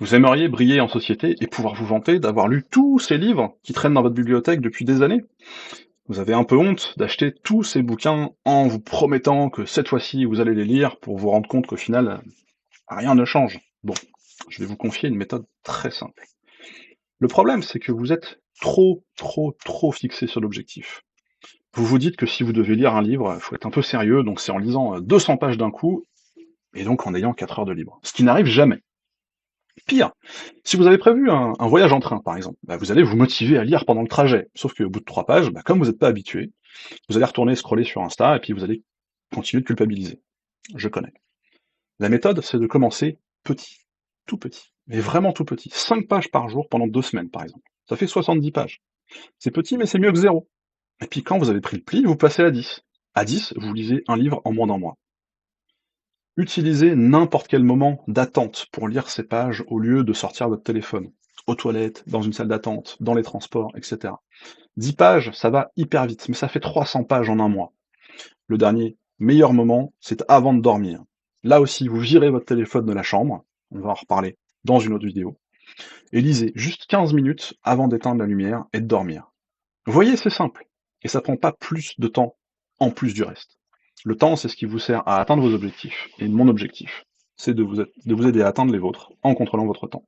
Vous aimeriez briller en société et pouvoir vous vanter d'avoir lu tous ces livres qui traînent dans votre bibliothèque depuis des années? Vous avez un peu honte d'acheter tous ces bouquins en vous promettant que cette fois-ci vous allez les lire pour vous rendre compte qu'au final, rien ne change. Bon, je vais vous confier une méthode très simple. Le problème, c'est que vous êtes trop fixé sur l'objectif. Vous vous dites que si vous devez lire un livre, il faut être un peu sérieux, donc c'est en lisant 200 pages d'un coup, et donc en ayant 4 heures de libre. Ce qui n'arrive jamais. Pire, si vous avez prévu un voyage en train, par exemple, bah, vous allez vous motiver à lire pendant le trajet. Sauf qu'au bout de 3 pages, bah, comme vous n'êtes pas habitué, vous allez retourner scroller sur Insta et puis vous allez continuer de culpabiliser. Je connais. La méthode, c'est de commencer petit, tout petit, mais vraiment tout petit. 5 pages par jour pendant 2 semaines, par exemple. Ça fait 70 pages. C'est petit, mais c'est mieux que zéro. Et puis quand vous avez pris le pli, vous passez à 10. À 10, vous lisez un livre en moins d'un mois. Utilisez n'importe quel moment d'attente pour lire ces pages au lieu de sortir votre téléphone. Aux toilettes, dans une salle d'attente, dans les transports, etc. 10 pages, ça va hyper vite, mais ça fait 300 pages en un mois. Le dernier meilleur moment, c'est avant de dormir. Là aussi, vous virez votre téléphone de la chambre, on va en reparler dans une autre vidéo, et lisez juste 15 minutes avant d'éteindre la lumière et de dormir. Vous voyez, c'est simple, et ça prend pas plus de temps en plus du reste. Le temps, c'est ce qui vous sert à atteindre vos objectifs, et mon objectif, c'est de vous aider à atteindre les vôtres en contrôlant votre temps.